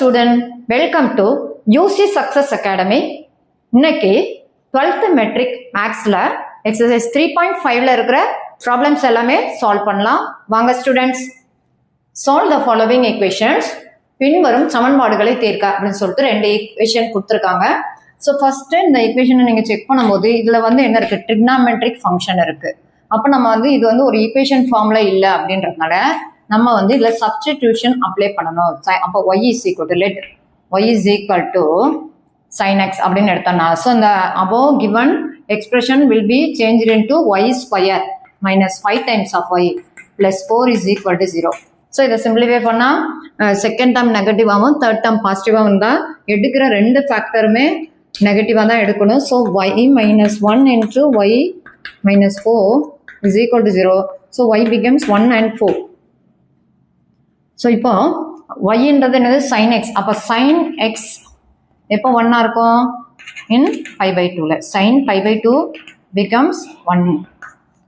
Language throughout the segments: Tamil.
student, welcome to UC Success Academy. இன்னைக்கு 12th metric mathsல exercise 3.5ல இருக்கிற problems எல்லாமே solve பண்ணலாம். வாங்க students, solve the following equations. பின்வரும் சமன்பாடுகளை தீர்க்க அப்படின்னு சொல்லிட்டு ரெண்டு equation கொடுத்திருக்காங்க. ஸோ ஃபர்ஸ்ட் இந்த equation நீங்க செக் பண்ணும்போது இதுல வந்து என்ன இருக்கு, trigonometric function இருக்கு. அப்ப நம்ம வந்து இது வந்து ஒரு equation ஃபார்ம்ல இல்ல அப்படின்றதுனால நம்ம வந்து இதுல substitution அப்ளை பண்ணணும். அப்போ y is equal to let y is equal to sin x அப்படின்னு எடுத்தோம்னா, ஸோ இந்த above given expression will be changed into y square minus 5 times of y plus 4 is equal to 0. So இதை சிம்பிளிஃபை பண்ணா செகண்ட் டேர்ம் நெகட்டிவாகவும் தேர்ட் டேர்ம் பாசிட்டிவாகவும் இருந்தால் எடுக்கிற ரெண்டு ஃபேக்டருமே நெகட்டிவாக தான் எடுக்கணும். So y minus 1 into y minus 4 is equal to 0. So y becomes 1 and 4. So இப்போ yன்றது என்னது sin x. அப்போ sin x எப்போ 1 இருக்கும், in pi by 2ல sin pi by 2 becomes 1.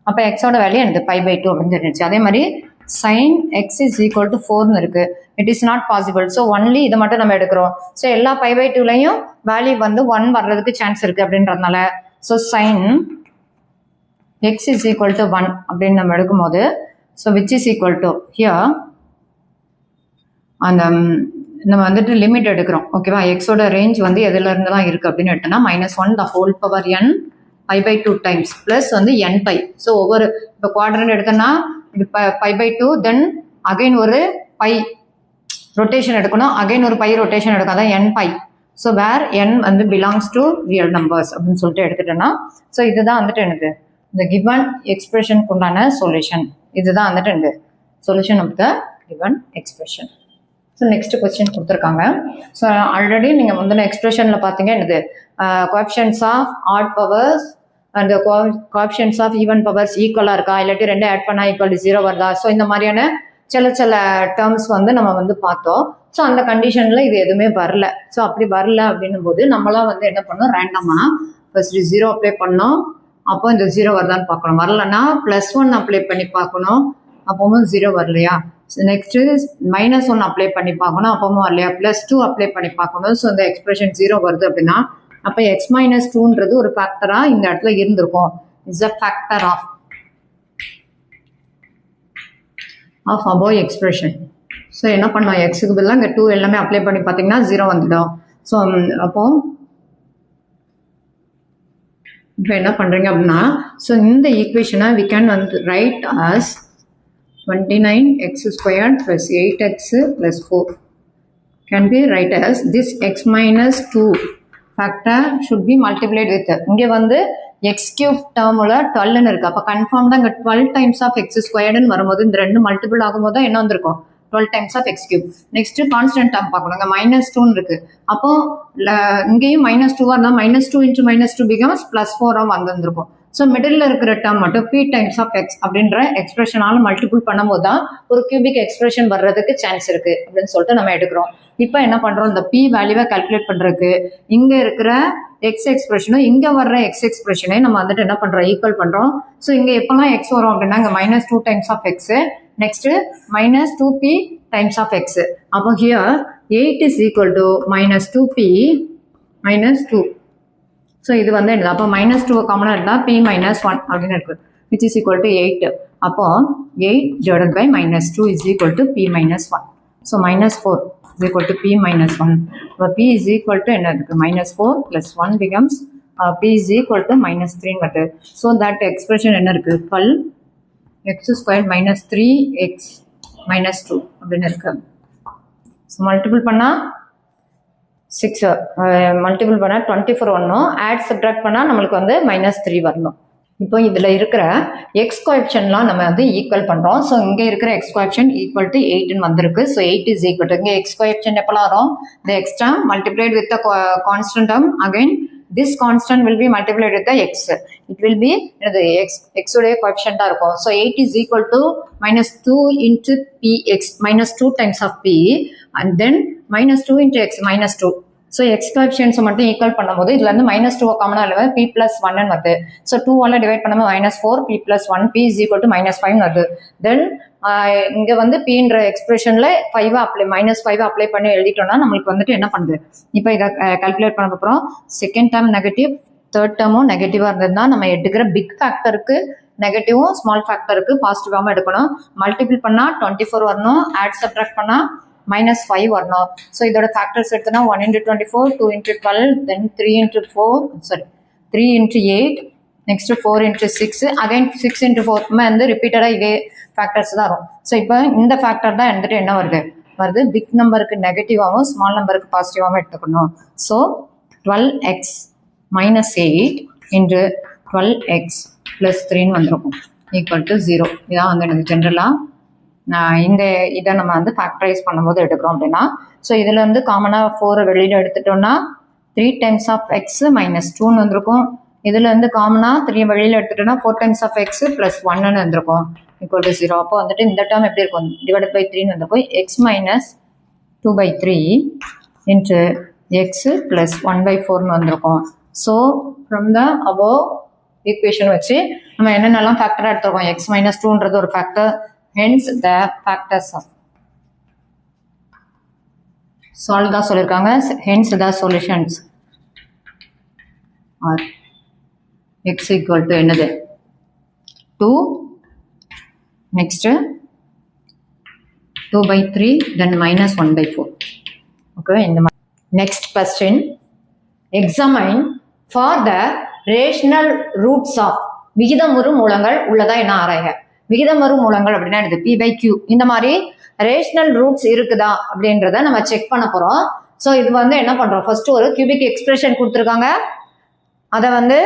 அப்போ xோட வேல்யூ என்னது pi by 2 அப்படின்னு தெரிஞ்சிச்சு. அதே மாதிரி sin x is equal to 4னு இருக்கு. It is not possible. So only இதை மட்டும் நம்ம எடுக்கிறோம். ஸோ எல்லா pi by 2லையும் வேல்யூ வந்து 1 வர்றதுக்கு சான்ஸ் இருக்கு அப்படின்றதுனால so sin x is equal to 1 அப்படின்னு நம்ம எடுக்கும்போது so which is equal to here அந்த நம்ம வந்துட்டு லிமிட் எடுக்கிறோம். ஓகேவா, எக்ஸோட ரேஞ்ச் வந்து எதுல இருந்தெல்லாம் இருக்கு அப்படின்னு எடுத்தோம்னா -1 the whole power n pi by 2 times plus வந்து n pi. ஸோ ஒவ்வொரு இப்போ குவாட்ரண்ட் எடுத்தோம்னா இது pi by 2 தென் அகைன் ஒரு பை ரொட்டேஷன் எடுக்கணும், அகைன் ஒரு பை ரொட்டேஷன் எடுக்கும், அதான் n pi. So where n வந்து பிலாங்ஸ் டு ரியல் நம்பர்ஸ் அப்படின்னு சொல்லிட்டு எடுத்துட்டோம்னா ஸோ இதுதான் வந்துட்டு எனக்கு இந்த கிவன் எக்ஸ்பிரஷனுக்கு உண்டான சொல்யூஷன். இதுதான் வந்துட்டு எனக்கு solution of the given expression. So next question கொடுத்துருக்காங்க. ஸோ ஆல்ரெடி நீங்கள் முந்தின எக்ஸ்பிரஷனில் பார்த்தீங்க என்னது coefficients of odd powers and coefficients of even powers ஈக்குவலாக இருக்கா, இல்லாட்டி ரெண்டு ஆட் பண்ணால் ஈக்குவல் 0 வருதா. ஸோ இந்த மாதிரியான சில டேர்ம்ஸ் வந்து நம்ம வந்து பார்த்தோம். ஸோ அந்த கண்டிஷனில் இது எதுவுமே வரல. ஸோ அப்படி வரல அப்படின்னும் போது நம்மளாம் வந்து என்ன பண்ணோம், ரேண்டமாக ஃபர்ஸ்ட் 0 அப்ளை பண்ணோம், அப்போ இந்த 0 வருதான்னு பார்க்கணும். வரலன்னா +1 அப்ளை பண்ணி பார்க்கணும், அப்பவும் 0 வரலையா. நெக்ஸ்ட் -1 அப்ளை பண்ணி பார்க்கணும், அப்பவும் வரலையா. +2 அப்ளை பண்ணி பார்க்கணும். ஸோ இந்த எக்ஸ்பிரஷன் 0 வருது அப்படின்னா அப்போ x - 2ன்றது ஒரு ஃபேக்டரா இந்த இடத்துல இருந்திருக்கும். Is a factor of above expression. So என்ன பண்ணோம், எக்ஸுக்கு பதிலாக இங்கே 2 எல்லாமே அப்ளை பண்ணி பார்த்தீங்கன்னா 0 வந்துடும். ஸோ அப்போ இப்போ என்ன பண்ணுறீங்க அப்படின்னா ஸோ இந்த ஈக்குவேஷனை we can வந்து right as 29x squared plus 8x plus 4 can be write as this x minus 2 factor should be multiplied with இங்கே வந்து x cube டேர்மில் 12ன்னு இருக்கு. அப்போ கன்ஃபார்ம் தான் இங்கே 12 times of x squaredன்னு வரும்போது இந்த ரெண்டு மல்டிபிள் ஆகும்போது தான் என்ன வந்திருக்கும் 12 times of x cube. Next constant term பார்க்கணும், இங்கே -2 இருக்கு. அப்போ இங்கேயும் -2 இருந்தால் -2 into -2 becomes +4 வந்திருக்கும். ஸோ மிடில் இருக்கிற டேர்ம் மட்டும் p டைம்ஸ் ஆஃப் x அப்படின்ற எக்ஸ்பிரஷனால மல்டிபிள் பண்ணும்போது தான் ஒரு கியூபிக் எக்ஸ்பிரஷன் வர்றதுக்கு சான்ஸ் இருக்கு அப்படின்னு சொல்லிட்டு நம்ம எடுக்கிறோம். இப்போ என்ன பண்றோம், இந்த p வேல்யூவை கால்குலேட் பண்றதுக்கு இங்க இருக்கிற x எக்ஸ்பிரஷனும் இங்க வர்ற x எக்ஸ்பிரஷனை நம்ம வந்துட்டு என்ன பண்றோம், ஈக்குவல் பண்றோம். ஸோ இங்க எப்பெல்லாம் x வரும் அப்படின்னா இங்க -2 times of x, next -2p times of x. அப்போ here 8 is equal to -2p minus 2. So இது வந்து என்ன, அப்போ -2 காமனாக இருந்தால் p - 1 அப்படின்னு இருக்கு, which is equal to 8. அப்போ 8 divided by -2 is equal to p - 1. So -4 is equal to p - 1. அப்போ p is equal to என்ன இருக்கு, -4 plus 1 becomes p is equal to -3 வருது. ஸோ தட் எக்ஸ்பிரஷன் என்ன இருக்கு, 12x squared minus 3x minus 2 அப்படின்னு இருக்கு. ஸோ மல்டிபிள் பண்ணால் 6 மல்டிபிள் பண்ணால் 24 வரணும், ஆட் சப்ட்ராக்ட் பண்ணால் நம்மளுக்கு வந்து -3 வரணும். இப்போ இதில் இருக்கிற எக்ஸ் கோஎஃபிஷியன்ட்லாம் நம்ம வந்து ஈக்குவல் பண்ணுறோம். ஸோ இங்கே இருக்கிற எக்ஸ் கோஎஃபிஷியன்ட் ஈக்குவல் டு 8ன்னு வந்திருக்கு. ஸோ 8 is equal to இங்கே எக்ஸ் கோஎஃபிஷியன்ட் எப்போலாம் வரும், the x term multiplied with the constant term, again this constant will be multiplied with the x. It will be the x உடைய கோஎஃபிஷியன்ட்டாக இருக்கும். So 8 is equal to -2 into px, -2 times of p and then -2 into x -2. So X coefficients மட்டும் ஈக்குவல் பண்ணும்போது இதுல இருந்து -2 காமனா இல்லை பி பிளஸ் 1 வருது. ஸோ 2 டிவைட் பண்ணும்போது -4 P plus 1 P is equal to -5 வருது. தென் இங்க வந்து பின்ற எக்ஸ்பிரஷன்ல 5 அப்ளை -5 அப்ளை பண்ணி எழுதிட்டோம்னா நம்மளுக்கு வந்துட்டு என்ன பண்ணுது, இப்போ இதை கால்குலேட் பண்ண அப்புறம் செகண்ட் டேர்ம் நெகட்டிவ், தேர்ட் டேர்மும் நெகட்டிவா இருந்ததுன்னா நம்ம எடுக்கிற பிக் ஃபேக்டருக்கு நெகட்டிவும் ஸ்மால் ஃபேக்டருக்கு பாசிட்டிவாகவும் எடுக்கணும். மல்டிபிள் பண்ணா 24 வரணும், ஆட் சப்ட்ராக்ட் பண்ணா -5 வரணும். ஸோ இதோட ஃபேக்டர்ஸ் எடுத்தோன்னா 1 into 24, 2 into 12, தென் 3 into 8, next 4 into 6, again 6 into 4 வந்து ரிப்பீட்டடாக இதே ஃபேக்டர்ஸ் தான் வரும். ஸோ இப்போ இந்த ஃபேக்டர் தான் வந்துட்டு என்ன வருது, பிக் நம்பருக்கு நெகட்டிவாகவும் ஸ்மால் நம்பருக்கு பாசிட்டிவாகவும் எடுத்துக்கணும். So 12x - 8 into 12x plus 3 வந்துருக்கும் ஈக்குவல் டு 0. இதான் வந்து எனக்கு ஜென்ரலாக இதை நம்ம வந்து ஃபேக்டரைஸ் பண்ணும்போது எடுக்கிறோம் அப்படின்னா. ஸோ இதில் வந்து காமனாக 4 வெளியில் எடுத்துட்டோம்னா 3 times of x -2 வந்திருக்கும். இதுல இருந்து காமனா 3 வெளியில எடுத்துட்டோம்னா 4 times of x plus 1 வந்திருக்கும் ஈக்குவல் டு 0. அப்போ வந்துட்டு இந்த டேர்ம் எப்படி இருக்கும், டிவைடட் பை 3 வந்திருக்கும். x minus 2/3 into x plus 1/4 வந்திருக்கும். So from the above equation வச்சு நம்ம என்னென்னலாம் ஃபேக்டராக எடுத்துருக்கோம், x minus 2ன்றது ஒரு factor, hence the factors of solve தான் சொல்லியிருக்காங்க. hence the solutions are x equal to என்னது 2, next 2/3, then -1/4. okay, இந்த மாதிரி. next question, examine for the rational roots of விகிதமுறு மூலங்கள் உள்ளதா என்ன ஆராய்க. விகிதமுறு மூலங்கள் அப்படின்னா இது p/q, இந்த மாதிரி ரேஷனல் ரூட்ஸ் இருக்குதா அப்படின்றத நம்ம செக் பண்ண போறோம். ஸோ இது வந்து என்ன பண்றோம், ஃபர்ஸ்ட் ஒரு கியூபிக் எக்ஸ்பிரஷன் கொடுத்துருக்காங்க, அதை வந்து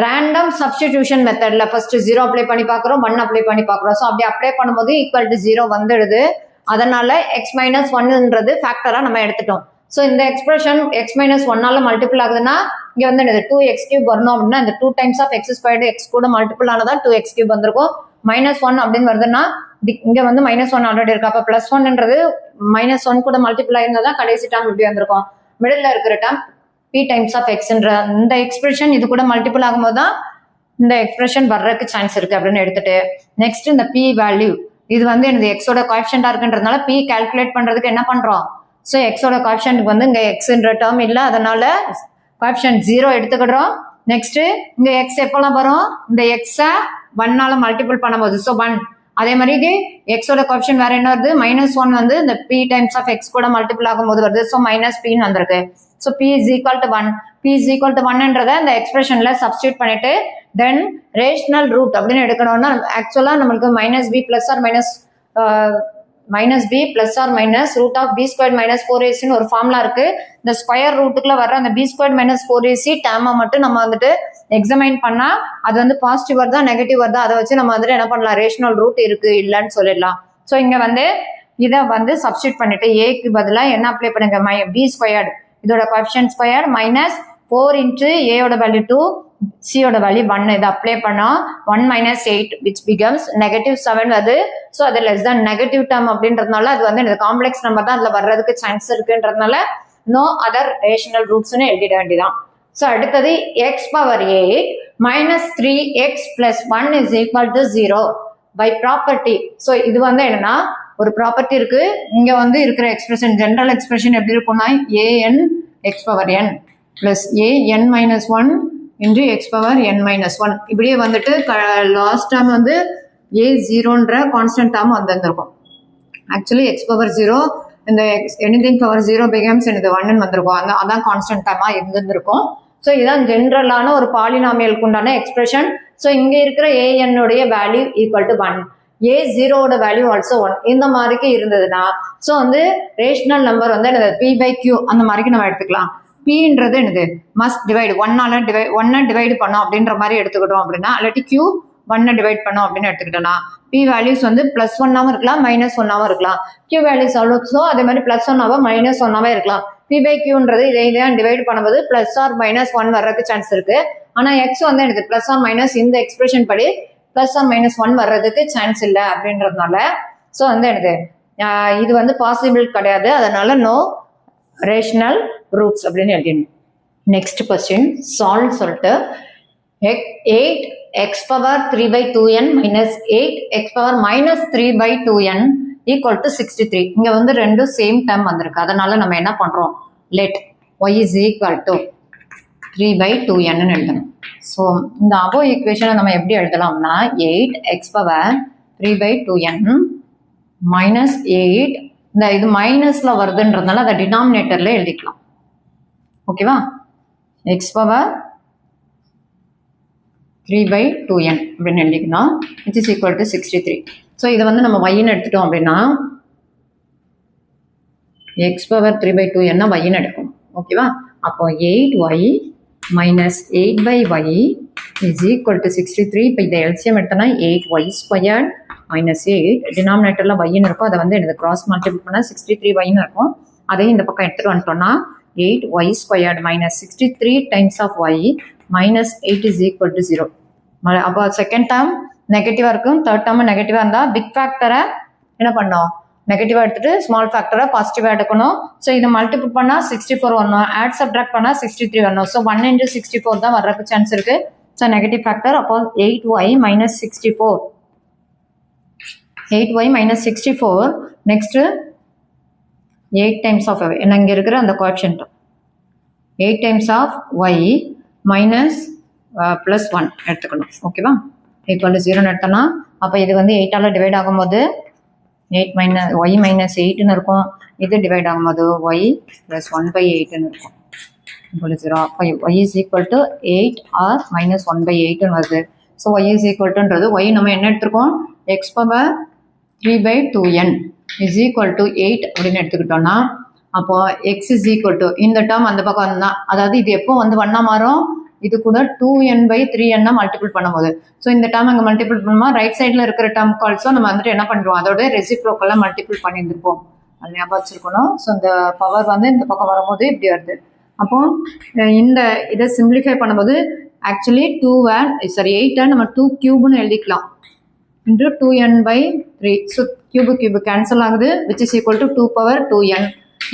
ரேண்டம் சப்ஸ்டிடியூஷன் மெத்தட்ல ஃபர்ஸ்ட் 0 அப்ளை பண்ணி பார்க்குறோம், 1 அப்ளை பண்ணி பார்க்குறோம். ஸோ அப்படி அப்ளை பண்ணும்போது ஈக்குவல் டு 0 வந்துடுது. அதனால x - 1ன்றது ஃபேக்டரா நம்ம எடுத்துட்டோம். ஸோ இந்த எக்ஸ்பிரஷன் x - 1 மல்டிபிள் ஆகுதுன்னா இங்க வந்து 2x³ வரணும் அப்படின்னா இந்த 2 times of x², x கூட மல்டிபிள் ஆனதா 2x³ வந்திருக்கும். -1 அப்படின்னு வருதுன்னா இங்க வந்து -1 ஆல்ரெடி இருக்கு. அப்ப +1ன்றது -1 கூட மல்டிபிள் ஆயிருந்தா கடைசி டேர்ம் இப்படி வந்திருக்கும். மிடில் இருக்கிற டேர்ம் p times of xன்ற இந்த எக்ஸ்பிரஷன் இது கூட மல்டிபிள் ஆகும்போது தான் இந்த எக்ஸ்பிரஷன் வர்றதுக்கு சான்ஸ் இருக்கு அப்படின்னு எடுத்துட்டு, நெக்ஸ்ட் இந்த p வேல்யூ இது வந்து எனக்கு எக்ஸோட கோஎஃபிஷியன்டா இருக்குன்றதுனால p கால்குலேட் பண்றதுக்கு என்ன பண்றோம், ஸோ எக்ஸோட கோஎஃபிஷியன்ட் வந்து இங்க எக்ஸ்ன்ற டேர்ம் இல்லை, அதனால கோஎஃபிஷியன்ட் 0 எடுத்துக்கிடுறோம். நெக்ஸ்ட் இங்க எக்ஸ் எப்பெல்லாம் வரும், இந்த எக்ஸை 1 மல்டிபிள் பண்ணும்போது, ஸோ 1. அதே மாதிரி எக்ஸோட கோஎஃபிஷியன்ட் வேற என்ன வருது, -1 வந்து இந்த p times of x கூட மல்டிபிள் ஆகும்போது வருது. ஸோ -p வந்திருக்கு. So p is equal to 1. p is equal to 1ன்றதை இந்த எக்ஸ்பிரஷன்ல சப்ஸ்டியூட் பண்ணிட்டு தென் ரேஷனல் ரூட் அப்படின்னு எடுக்கணும்னா ஆக்சுவலா நம்மளுக்கு -b plus or minus root of b squared minus 4ac ஒரு ஃபார்முலா இருக்கு. இந்த ஸ்கொயர் ரூட்டுக்குள்ள வர்ற அந்த b squared minus 4ac டேர்மை மட்டும் நம்ம வந்துட்டு எக்ஸாமைன் பண்ணா அது வந்து பாசிட்டிவ் வருதா நெகட்டிவ் வருதா அதை வச்சு நம்ம வந்துட்டு என்ன பண்ணலாம், ரேஷனல் ரூட் இருக்கு இல்லைன்னு சொல்லிடலாம். ஸோ இங்க வந்து இதை வந்து சப்ஸ்டியூட் பண்ணிட்டு ஏக்கு பதிலாக என்ன அப்ளை பண்ணுங்க, b squared இதோட கோஎஃபிஷியன்ட் ஸ்கொயர் -4 into a யோட வேல்யூ 2, c யோட வேல்யூ 1. இதை அப்ளை பண்ணா 1 - 8 which becomes -7 வருது. ஸோ அது லெஸ் than நெகட்டிவ் டேர்ம் அப்படின்றதுனால அது வந்து இந்த காம்ப்ளெக்ஸ் நம்பர் தான் அதுல வர்றதுக்கு சான்ஸ் இருக்குன்றதுனால நோ அதர் ரேஷனல் ரூட்ஸ்னு எழுதிட வேண்டியதான். ஸோ அடுத்தது x⁸ -3x + 1 is equal to 0 by property. So இது வந்து என்னன்னா ஒரு ப்ராப்பர்ட்டி இருக்கு. இங்க வந்து இருக்கிற எக்ஸ்பிரஷன் ஜெனரல் எக்ஸ்பிரஷன் எப்படி இருக்கும்னா an x⁴n plus an - 1 into x⁴n - 1 இப்படியே வந்துட்டு லாஸ்ட் டைம் வந்து a0ன்ற கான்ஸ்டன்ட் டேர்ம் வந்திருக்கும். ஆக்சுவலி x⁴0 இந்த anything power 0 becomes இந்த 1 வந்திருக்கும். அதான் கான்ஸ்டன்ட் டேர்மா இருந்திருக்கும். ஸோ இதான் ஜென்ரலான ஒரு பாலினாமியலுக்கு உண்டான எக்ஸ்பிரஷன். ஸோ இங்க இருக்கிற an உடைய வேல்யூ ஈக்குவல் டு 1, a0வோட வேல்யூ ஆல்சோ 1 இந்த மாதிரிக்கு இருந்ததுன்னா ஸோ வந்து ரேஷனல் நம்பர் வந்து p/q அந்த மாதிரிக்கு நம்ம எடுத்துக்கலாம். pன்றது என்னது மஸ்ட் டிவைட் 1 டிவைட் பண்ணோம் அப்படின்ற மாதிரி எடுத்துக்கிட்டோம் அப்படின்னா, இல்லாட்டி q 1 டிவைட் பண்ணோம் அப்படின்னு எடுத்துக்கிட்டோம்னா p வேல்யூஸ் வந்து +1ஆவும் இருக்கலாம் -1ஆவும் இருக்கலாம். q வேல்யூஸ் ஆல்சோ அதே மாதிரி +1ஆவோ -1ஆவே இருக்கலாம். p/qன்றது இதை டிவைட் பண்ணும்போது +or -1 வர்றதுக்கு சான்ஸ் இருக்கு. ஆனா x வந்து எனக்கு +or- இந்த எக்ஸ்பிரஷன் படி +or-1 வர்றதுக்கு சான்ஸ் இல்லை அப்படின்றதுனால ஸோ வந்து எனக்கு இது வந்து பாசிபிள் கிடையாது. அதனால நோ ரேஷனல் ரூட்ஸ் அப்படின்னு எழுதிடணும். நெக்ஸ்ட் கொஸ்டின் சால்வ் சொல்லிட்டு 8x power 3 by 2n minus 8x power minus 3 by 2n equal to 63. இங்க வந்து ரெண்டும் சேம் டைம் வந்திருக்கு. அதனால நம்ம என்ன பண்றோம், let y is equal to 3 by 2n எழுதணும். ஸோ இந்த above equation நம்ம எப்படி எழுதலாம்னா 8x power 3 by 2n minus 8, இந்த இது மைனஸ்ல வருதுன்றதுனால அதை டினாமினேட்டர்ல எழுதிக்கலாம். ஓகேவா, x power 3 by 2n அப்படின்னு எழுதிக்கணும், which is equal to 63. So இதை வந்து நம்ம yன்னு எடுத்துட்டோம் அப்படின்னா x power 3 by 2n yன்னு எடுக்கும். ஓகேவா, அப்போ 8y minus 8 by y is equal to 63. இப்போ இதை எல்சிஎம் எடுத்தோம்னா 8y squared minus 8, டினாமினேட்டரில் yன்னு இருக்கும், அதை வந்து எனக்கு கிராஸ் மல்டிபிள் பண்ணால் 63yன்னு இருக்கும். அதையும் இந்த பக்கம் எடுத்துகிட்டு வந்துட்டோம்னா 8y squared minus 63 times of y minus 8 is equal to 0. அப்போ செகண்ட் டேர்ம் நெகட்டிவாக இருக்கும், தேர்ட் டேர்ம் நெகட்டிவாக இருந்தால் பிக் ஃபேக்டரை என்ன பண்ணோம், நெகட்டிவாக எடுத்துகிட்டு ஸ்மால் ஃபேக்டரை பாசிட்டிவாக எடுக்கணும். ஸோ இதை மல்டிபிள் பண்ணால் 64 வரணும், ஆட் சப்ட்ராக்ட் பண்ணால் 63 வரணும். ஸோ 1 into 64 தான் வர்றதுக்கு சான்ஸ் இருக்குது. ஸோ நெகட்டிவ் ஃபேக்டர், அப்போ 8y minus 64, 8y minus 64. Next 8 times of y, என்ன இங்கே இருக்கிற அந்த coefficient 8 times of y minus plus 1 எடுத்துக்கணும். ஓகேவா, ஈக்குவல் டு 0 எடுத்தோம்னா அப்போ இது வந்து 8ஆல் டிவைட் ஆகும்போது 8 minus y minus 8ன்னு இருக்கும், இது டிவைட் ஆகும்போது y plus 1 by 8ன்னு இருக்கும், ஈக்குவல் டு 0. அப்போ y is equal to 8 or minus 1 by 8ன்னு வருது. So y is equal toன்றது y நம்ம என்ன எடுத்துருக்கோம், x power 3 by 2n is equal to 8 அப்படின்னு எடுத்துக்கிட்டோம்னா அப்போ x is equal to இந்த டேர்ம் அந்த பக்கம் வந்தால், அதாவது இது எப்போ வந்து 1 மாறும், இது கூட 2n by 3n மல்டிபிள் பண்ணும்போது. ஸோ இந்த டேர்ம் அங்கே மல்டிபிள் பண்ணும்போது ரைட் சைடில் இருக்கிற டேர்ம் ஆல்சோ நம்ம வந்துட்டு என்ன பண்ணுறோம், அதோட ரெசிப்ரோக்கெல்லாம் மல்டிபிள் பண்ணியிருந்திருப்போம், அது ஞாபகம் வச்சுருக்கணும். ஸோ இந்த பவர் வந்து இந்த பக்கம் வரும்போது இப்படி வருது. அப்போ இந்த இதை சிம்பிளிஃபை பண்ணும்போது ஆக்சுவலி 8 நம்ம 2 கியூப்னு எழுதிக்கலாம் into 2n by 3. So cube cancel ஆகுது, which is equal to 2 power 2n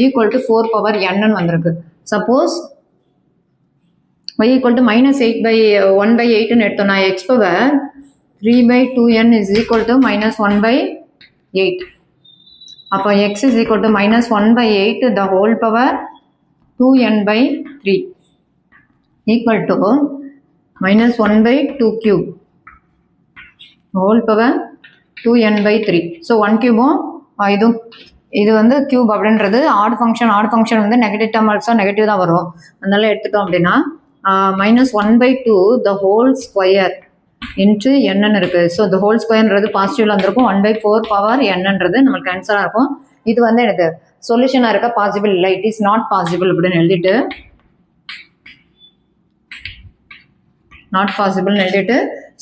equal to 4 power n வந்திருக்கு. Suppose y equal to minus 8 by 1 by 8ன்னு எடுத்தோம்னா x power 3 by 2n is equal to minus 1 by 8. அப்போ x is equal to minus 1 by 8 the whole power 2n by 3 equal to minus 1 by 2 cube whole power 2n by 3. So 1 கியூபும் இது வந்து கியூப் அப்படின்றது ஆட் ஃபங்க்ஷன் வந்து நெகட்டிவ் டேர்ம் ஆல்சோ நெகட்டிவ் தான் வரும். அதனால எடுத்துட்டோம் அப்படின்னா minus 1 by 2 the whole square into n இருக்குது. ஸோ the whole squareன்றது பாசிட்டிவ்ல வந்திருக்கும், 1 by 4 power nன்றது நம்மளுக்கு ஆன்சராக இருக்கும். இது வந்து எனக்கு சொல்யூஷனாக இருக்க பாசிபிள் இல்லை, இட் இஸ் நாட் பாசிபிள் அப்படின்னு எழுதிட்டு நாட் பாசிபிள்னு எழுதிட்டு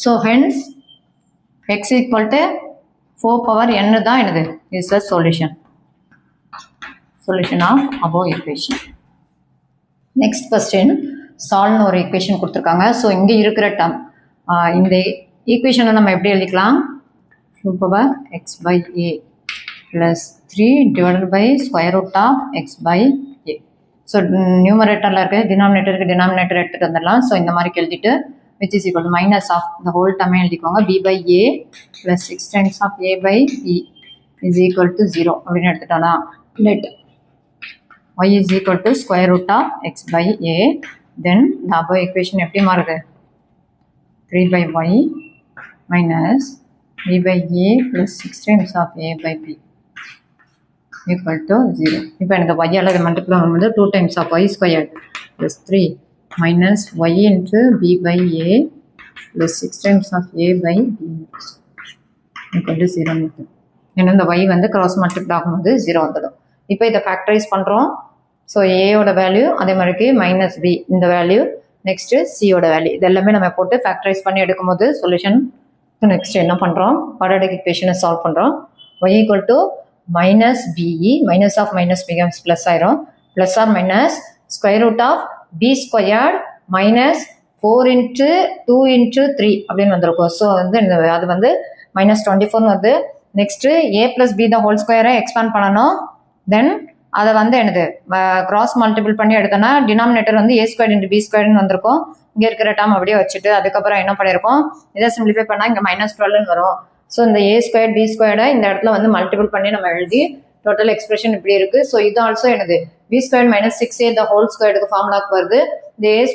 so hence x equal to 4 power n தான் என்னது is the solution of above equation. Next question சால்வ்னு ஒரு ஈக்குவேஷன் கொடுத்துருக்காங்க. ஸோ இங்கே இருக்கிற டேர்ம் இந்த ஈக்குவேஷனை நம்ம எப்படி எழுதிக்கலாம், 2 power x by a plus 3 divided by square root of x by a. So நியூமரேட்டரில் இருக்க டினாமினேட்டர் எடுத்துகிட்டு வந்துடலாம். ஸோ இந்த மாதிரி எழுதிட்டு which is equal to minus of the whole term எழுதிக்கோங்க, b by a plus 6 times of a by b is equal to 0 அப்படின்னு எடுத்துட்டோம்னா let y is equal to square root of x by a. then the above equation எப்படி மாறுது, 3 by y minus b by a plus 6 times of a by b equal to 0. இப்போ எனக்கு y அல்லது மல்டிபிள் பண்ணும்போது 2 times of y squared plus 3 minus y into b by a plus 6 times of a by b equal to 0. ஏன்னா இந்த y வந்து கிராஸ் மல்டிபிள் ஆகும்போது 0 வந்துடும். இப்போ இதை ஃபேக்டரைஸ் பண்ணுறோம். ஸோ ஏயோட வேல்யூ அதே மாதிரிக்கு மைனஸ் பி இந்த வேல்யூ, நெக்ஸ்ட்டு சியோட வேல்யூ, இது எல்லாமே நம்ம போட்டு ஃபேக்டரைஸ் பண்ணி எடுக்கும்போது சொல்யூஷன். நெக்ஸ்ட் என்ன பண்ணுறோம், குவாட்ராட்டிக் ஈக்குவேஷனை சால்வ் பண்ணுறோம். y equal to minus be minus of minus becomes plus ஆயிரும், plus or minus square root of b squared minus 4 into 2 into 3 அப்படின்னு வந்திருக்கும். ஸோ வந்து அது வந்து minus 24 வருது. Next a plus b the whole square expand பண்ணணும். தென் அதை வந்து என்னது கிராஸ் மல்டிபிள் பண்ணி எடுத்தோன்னா டினாமினேட்டர் வந்து a² × b² வந்திருக்கும். இங்கே இருக்கிற டேர்ம் அப்படியே வச்சுட்டு அதுக்கப்புறம் என்ன பண்ணியிருக்கோம், இதை சிம்பிளிஃபை பண்ணால் இங்கே -12 வரும். ஸோ இந்த a² b² இந்த இடத்துல வந்து மல்டிபிள் பண்ணி நம்ம எழுதி டோட்டல் எக்ஸ்பிரஷன் இப்படி இருக்கு. ஸோ இது ஆல்சோ என்னது b² - 6a the whole squareக்கு ஃபார்முலாக்கு வருது. இந்த a²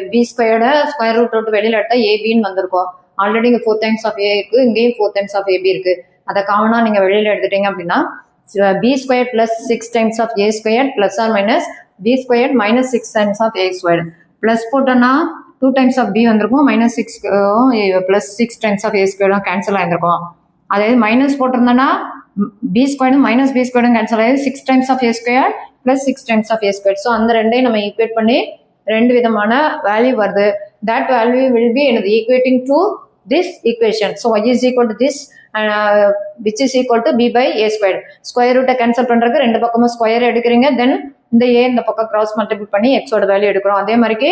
- b² ஸ்கொயர் ரூட் விட்டு வெளியில் எடுத்தால் abன்னு வந்திருக்கும். ஆல்ரெடி இங்கே 4 times of a இருக்கு, இங்கேயும் 4 times of ab இருக்கு. அதை காமனாக நீங்கள் வெளியில் எடுத்துட்டீங்க அப்படின்னா b² + 6 times of a² ± b² - 6 times of a². Plus போட்டோன்னா 2 times of b வந்திருக்கும், -6 + 6 times of a² கேன்சல் ஆகிருக்கும். அதாவது மைனஸ் போட்டிருந்தோன்னா b² - b² கேன்சல் ஆகி 6 times of a² + 6 times of a². So அந்த ரெண்டையும் நம்ம ஈக்குவேட் பண்ணி ரெண்டு விதமான வேல்யூ வருது. தட் வேல்யூ வில் பி என்னது equating to this equation. So y is equal to this which is equal to b/a². Square ரூட்டை கேன்சல் பண்றதுக்கு ரெண்டு பக்கமும் ஸ்கொயர் எடுக்கிறீங்க. தென் இந்த a இந்த பக்கம் கிராஸ் மல்டிபிள் பண்ணி x ஓட வேல்யூ எடுக்கிறோம். அதே மாதிரிக்கு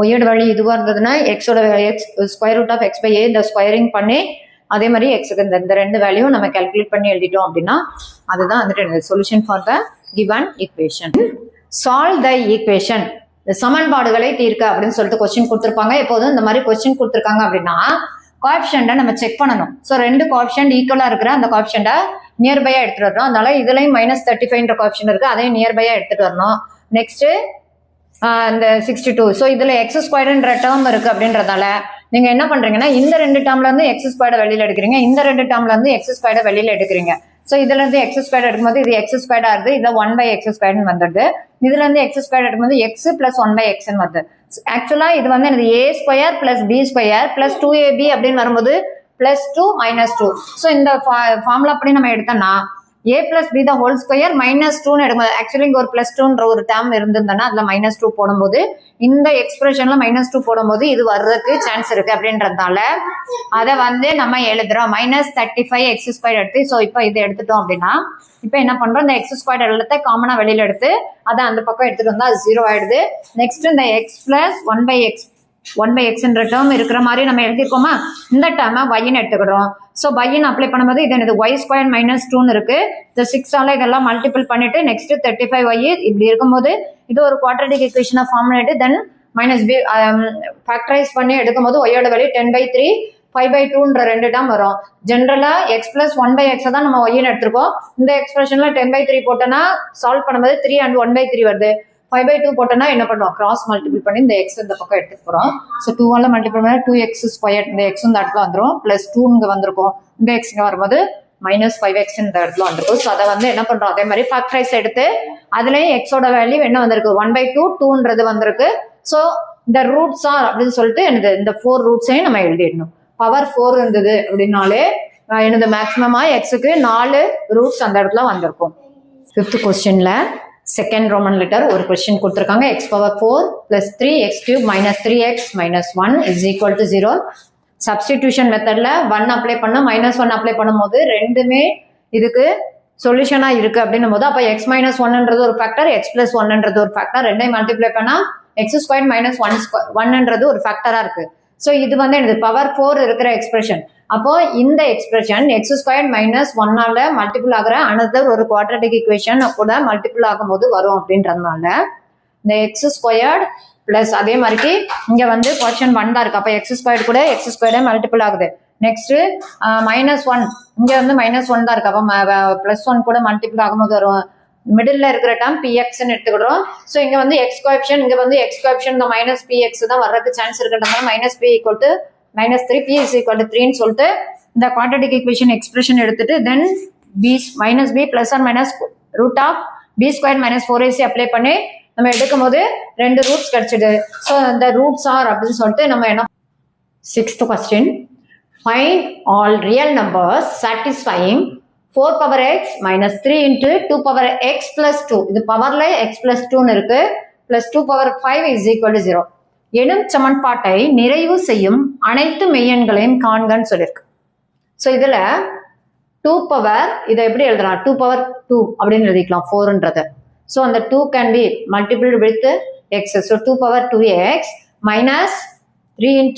y ஓட வேல்யூ இதுவாக இருந்ததுன்னா x ஓட ஸ்கொயர் ரூட் ஆஃப் x/a இந்த ஸ்கொயரிங் பண்ணி அதே மாதிரி எக்ஸுக்கு இந்த ரெண்டு வேல்யூ நம்ம கால்குலேட் பண்ணி எழுதிட்டோம் அப்படின்னா அதுதான் வந்துட்டு solution for the given equation. Solve the equation, சமன்பாடுகளை தீர்க்க அப்படின்னு சொல்லிட்டு கொஸ்டின் கொடுத்துருப்பாங்க. எப்போதும் இந்த மாதிரி கொஸ்டின் கொடுத்துருக்காங்க அப்படின்னா கோஎஃபிஷியன்ட்டை நம்ம செக் பண்ணணும். ஸோ ரெண்டு கோஎஃபிஷியன்ட் ஈக்குவலாக இருக்கிற அந்த கோஎஃபிஷியன்ட்டை நியர்பையாக எடுத்துகிட்டு வரணும். அதனால இதுலையும் -35 கோஎஃபிஷியன்ட் இருக்குது, அதையும் நியர்பையாக எடுத்துகிட்டு வரணும். நெக்ஸ்ட்டு இந்த 62. ஸோ இதில் x² டேர்ம் இருக்குது அப்படின்றதால நீங்கள் என்ன பண்ணுறீங்கன்னா இந்த ரெண்டு டேர்ம்லேருந்து x² வெளியில் எடுக்கிறீங்க, இந்த ரெண்டு டேர்ம்லேருந்து x² வெளியில் எடுக்கிறீங்க. ஸோ இதுலேருந்து x² எடுக்கும்போது இது x² ஆகுது, இதில் 1/x² வந்துடுது. இதுலேருந்து x² எடுக்கும்போது x + 1/x வருது. ஆக்சுவலாக இது வந்து எனக்கு a² + b² + 2ab அப்படின்னு வரும்போது +2 -2. ஸோ இந்த ஃபார்முலா அப்படி நம்ம எடுத்தோம்னா a + b the whole square -2ன்னு எடுக்கும்போது ஆக்சுவலி இங்கே ஒரு +2ன்ற ஒரு டேர்ம் இருந்திருந்தோன்னா அதில் -2 போடும்போது இந்த எக்ஸ்பிரஷன்ல -2 போடும்போது இது வர்றதுக்கு சான்ஸ் இருக்கு அப்படின்றதுனால அதை வந்து நம்ம எழுதுறோம். -35x² எடுத்து. ஸோ இப்போ இதை எடுத்துட்டோம் அப்படின்னா இப்போ என்ன பண்றோம், இந்த x² எல்லாத்தையும் காமனா வெளியில எடுத்து அதை அந்த பக்கம் எடுத்துட்டு வந்தா அது 0 ஆயிடுது. நெக்ஸ்ட் இந்த x + 1/x டேர்ம் இருக்கிற மாதிரி நம்ம எழுதிருக்கோமா, இந்த டேர்மை y-ன்னு எடுத்துக்கிறோம். ஸோ y-ன்னு அப்ளை பண்ணும்போது இது என்னது y² - 2ன்னு இருக்கு. இந்த 6ஆல இதெல்லாம் மல்டிபிள் பண்ணிட்டு நெக்ஸ்ட் 35y இப்படி இருக்கும்போது இது ஒரு குவாட்ரடிக் ஈக்குவேஷனை ஃபார்ம் பண்ணிட்டு தென் -b ஃபேக்டரைஸ் பண்ணி எடுக்கும்போது y ஓட வேல்யூ 10/3 5/2ன்ற ரெண்டு டேர்ம் வரும். ஜென்ரலா x + 1/x தான் நம்ம y-ன்னு எடுத்திருக்கோம். இந்த எக்ஸ்பிரஷன்ல 10/3 போட்டோன்னா சால்வ் பண்ணும்போது 3 and 1/3 வருது. 5/2 போட்டோன்னா என்ன பண்ணுவோம், கிராஸ் மல்டிபிள் பண்ணி இந்த x இந்த பக்கம் எடுத்துட்டு போறோம். ஸோ 2ஆல மல்டிபிள் பண்ணா 2x², இந்த x இந்த இடத்துல வந்துடும், +2 இங்கே வந்திருக்கும், இந்த x இங்கே வரும்போது -5x இந்த இடத்துல வந்திருக்கும். ஸோ அதை வந்து என்ன பண்றோம், அதே மாதிரி ஃபேக்டரைஸ் எடுத்து அதுலயும் x ஓட வேல்யூ என்ன வந்திருக்கு 1/2 2ன்றது வந்திருக்கு. ஸோ இந்த ரூட்ஸ் ஆர் அப்படின்னு சொல்லிட்டு எனக்கு இந்த 4 ரூட்ஸையும் நம்ம எழுதிடணும். பவர் 4 இருந்தது அப்படின்னாலே எனது மேக்ஸிமமா எக்ஸுக்கு 4 ரூட்ஸ் அந்த இடத்துல வந்திருக்கும். 5th கொஸ்டின்ல செகண்ட் ரோமன் லெட்டர் ஒரு கொஸ்டின் கொடுத்துருக்காங்க. x⁴ + 3x³ - 3x - 1 = 0. சப்ஸ்டிடியூஷன் மெத்தட்ல 1 அப்ளை பண்ண -1 அப்ளை பண்ணும்போது ரெண்டுமே இதுக்கு சொல்யூஷனா இருக்கு அப்படின்னும் போது அப்ப x - 1ன்றது ஒரு ஃபேக்டர், x + 1ன்றது ஒரு ஃபேக்டர், ரெண்டையும் மல்டிப்ளை பண்ணா x² - 1ன்றது ஒரு ஃபேக்டரா இருக்கு. ஸோ இது வந்து எனக்கு பவர் 4 இருக்கிற எக்ஸ்பிரஷன். அப்போ இந்த எக்ஸ்பிரஷன் x² - 1ஆல மல்டிபிள் ஆகிற அனதர் ஒரு குவாட்ரடிக் ஈக்குவேஷன் கூட மல்டிபிள் ஆகும்போது வரும் அப்படின்றதுனால இந்த x² பிளஸ் அதே மாதிரி இங்க வந்து கொஸ்டின் 1 தான் இருக்கு. அப்போ x² கூட x² மல்டிபிள் ஆகுது. நெக்ஸ்ட் -1 இங்க வந்து -1 தான் இருக்கு. அப்போ +1 கூட மல்டிபிள் ஆகும்போது வரும். மிடில் இருக்கிற டேர்ம் pxன்னு எடுத்துக்கிறோம். ஸோ இங்க வந்து x கோஎஃபிஷியன்ட், இங்க வந்து x கோஎஃபிஷியன்ட் இந்த -px தான் வர்றதுக்கு சான்ஸ் இருக்குன்றதுனால -p = -3 p = 3ன்னு சொல்லிட்டு இந்த குவாட்ரடிக் ஈக்குவேஷன் எக்ஸ்பிரஷன் எடுத்துட்டு தென் b ± √b² - 4ac அப்ளை பண்ணி நம்ம எடுக்கும் போது 2 ரூட்ஸ் கிடைச்சிடு. ஸோ இந்த ரூட்ஸ் ஆர் அப்படின்னு சொல்லிட்டு நம்ம என்ன 6th question, find all real numbers satisfying 4x - 3 × 2x + 2. இது பவர்ல x + 2ன்னு இருக்கு, +2/5 = 0 எனும் சமன்பாட்டை நிறைவு செய்யும் அனைத்து மெய்யெண்களையும் காண்கன்னு சொல்லியிருக்கு. ஸோ இதுல 2 இதை எப்படி எழுதலாம், 2/2 அப்படின்னு எழுதிக்கலாம் 4ன்றது. ஸோ அந்த 2 can be multiple with x. So 2/2x -3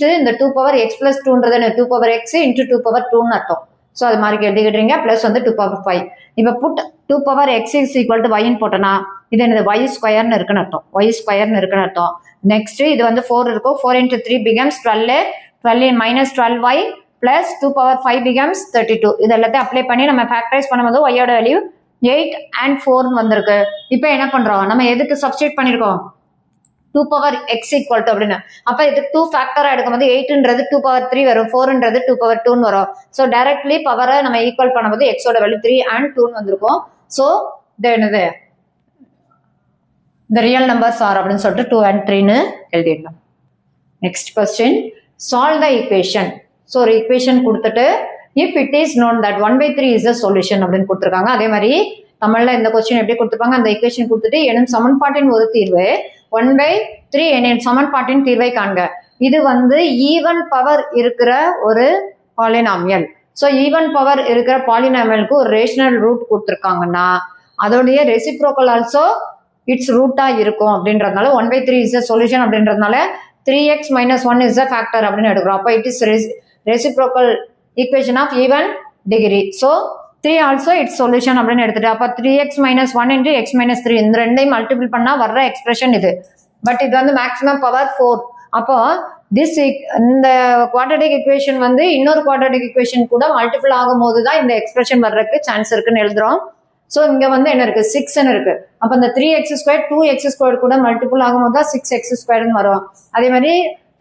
× இந்த 2x + 2ன்றது 2x × 2/2ன்னு அர்த்தம். ஸோ அது மாதிரி எழுதிக்கிட்டீங்க. ப்ளஸ் வந்து 2 power 5. இப்போ put 2 power x is equal to ஒய்ன்னு போட்டோன்னா இது என்னது y ஸ்கொயர்னு இருக்குன்னு அர்த்தம். y ஸ்கொயர்னு இருக்குன்னு அர்த்தம். நெக்ஸ்ட் இது வந்து 4 இருக்கும். 4 into 3 becomes 12. 12 minus 12y plus 2 power 5 becomes 32. இது எல்லாத்தையும் அப்ளை பண்ணி நம்ம ஃபேக்டரைஸ் பண்ணும்போது y-யோட வேல்யூ 8 and 4 வந்திருக்கு. இப்போ என்ன பண்றோம், நம்ம எதுக்கு சப்ஸ்டிட் பண்ணிருக்கோம், 2 power x equal to அப்படின்னு. அப்ப இது 2 ஃபேக்டரா எடுக்கும்போது 8ன்றது 2 power 3 வரும், 4ன்றது 2 power 2 வரும். ஸோ டைரக்ட்லி பவரை நம்ம ஈக்குவல் பண்ணும்போது எக்ஸோட வேல்யூ 3 and 2 வந்திருக்கும். ஸோ இது என்னது, the real numbers are அப்படின்னு சொல்லிட்டு 2 and 3ன்னு எழுதிடலாம். Next question, solve the equation. So ஒரு ஈக்குவேஷன் கொடுத்துட்டு if it is known that 1/3 is a solution அப்படின்னு கொடுத்துருக்காங்க. அதே மாதிரி தமிழ்ல இந்த கொஸ்டின் எப்படி கொடுத்துருப்பாங்க, அந்த ஈக்குவேஷன் கொடுத்துட்டு எனும் சமன்பாட்டின் ஒரு தீர்வு 1/3 எனும் சமன்பாட்டின் தீர்வை காண்க. இது வந்து ஈவன் பவர் இருக்கிற ஒரு பாலினாமியல். ஸோ ஈவன் பவர் இருக்கிற பாலினாமியலுக்கு ஒரு ரேஷனல் ரூட் கொடுத்துருக்காங்கன்னா அதோடைய ரெசிப்ரோக்கல் ஆல்சோ இட்ஸ் ரூட்டா இருக்கும் அப்படின்றதுனால 1/3 இஸ் அ சொல்யூஷன் அப்படின்றதுனால 3x minus 1 is a factor அப்படின்னு எடுக்கிறோம். அப்போ it is reciprocal equation of even degree. So 3 also its solution அப்படின்னு எடுத்துட்டு அப்ப 3x minus 1 into x minus 3 இந்த ரெண்டையும் மல்டிபிள் பண்ணா வர்ற எக்ஸ்பிரஷன் இது. பட் இது வந்து மேக்ஸிமம் பவர் 4. அப்போ இந்த குவாட்ரடிக் ஈக்குவேஷன் வந்து இன்னொரு குவாட்ரடிக் ஈக்குவேஷன் கூட மல்டிபிள் ஆகும் போது தான் இந்த எக்ஸ்பிரஷன் வர்றதுக்கு சான்ஸ் இருக்குன்னு எழுதுறோம். ஸோ இங்க வந்து என்ன இருக்கு, 6 இருக்கு. அப்ப இந்த 3x2 2x2 கூட மல்டிபிள் ஆகும் போது தான் 6x2 வரும். அதே மாதிரி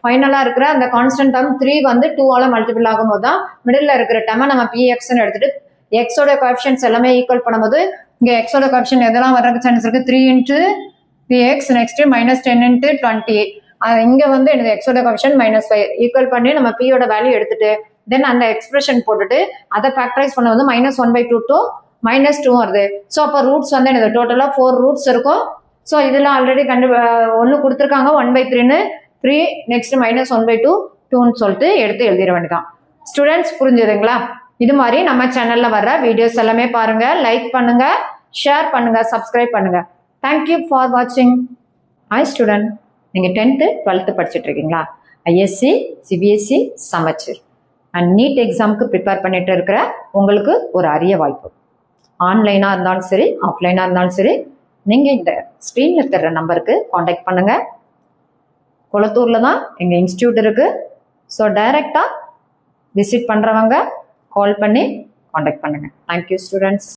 ஃபைனலா இருக்கிற அந்த கான்ஸ்டன்ட் டேர்ம் 3 வந்து 2ஆல மல்டிபிள் ஆகும்போது தான் மிடில் இருக்கிற டேர்மை நம்ம pxன்னு எடுத்துட்டு எக்ஸோட கோஎஃபிஷியன்ட்ஸ் எல்லாமே ஈக்குவல் பண்ணும்போது இங்க எக்ஸோட கோஎஃபிஷியன்ட் எதெல்லாம் வர்றதுக்கு சான்ஸ் இருக்கு, 3 into px, நெக்ஸ்ட் -10 into 20. இங்க வந்து எனக்கு எக்ஸோட கோஎஃபிஷியன்ட் -5 ஈக்குவல் பண்ணி நம்ம p யோட வேல்யூ எடுத்துட்டு தென் அந்த எக்ஸ்பிரஷன் போட்டுட்டு அதை ஃபேக்டரைஸ் பண்ண வந்து -1/2 to -2 வருது. ஸோ அப்போ ரூட்ஸ் வந்து எனக்கு டோட்டலா 4 ரூட்ஸ் இருக்கும். ஸோ இதெல்லாம் ஆல்ரெடி ஒன்று கொடுத்துருக்காங்க 1/3ன்னு 3 நெக்ஸ்ட் -1/2 2ன்னு சொல்லிட்டு எடுத்து எழுதிட வேண்டியதான். ஸ்டூடெண்ட்ஸ் புரிஞ்சுதுங்களா? இது மாதிரி நம்ம சேனல்ல வர்ற வீடியோஸ் எல்லாமே பாருங்க, லைக் பண்ணுங்க, ஷேர் பண்ணுங்க, சப்ஸ்கிரைப் பண்ணுங்க. தேங்க்யூ ஃபார் வாட்சிங். ஹாய் ஸ்டூடெண்ட், நீங்க 10th 12th படிச்சுட்டு இருக்கீங்களா? ஐஎஸ்சி சிபிஎஸ்சி சமச்சீர் அண்ட் நீட் எக்ஸாமுக்கு ப்ரிப்பேர் பண்ணிட்டு இருக்கிற உங்களுக்கு ஒரு அரிய வாய்ப்பு. ஆன்லைனா இருந்தாலும் சரி, ஆஃப்லைனா இருந்தாலும் சரி, நீங்க இந்த ஸ்க்ரீன்ல தர்ற நம்பருக்கு காண்டாக்ட் பண்ணுங்க. குளத்தூர்ல தான் எங்க இன்ஸ்டியூட் இருக்கு. ஸோ டைரக்டா விசிட் பண்றவங்க கால் பண்ணி காண்டாக்ட் பண்ணுங்க. Thank you students.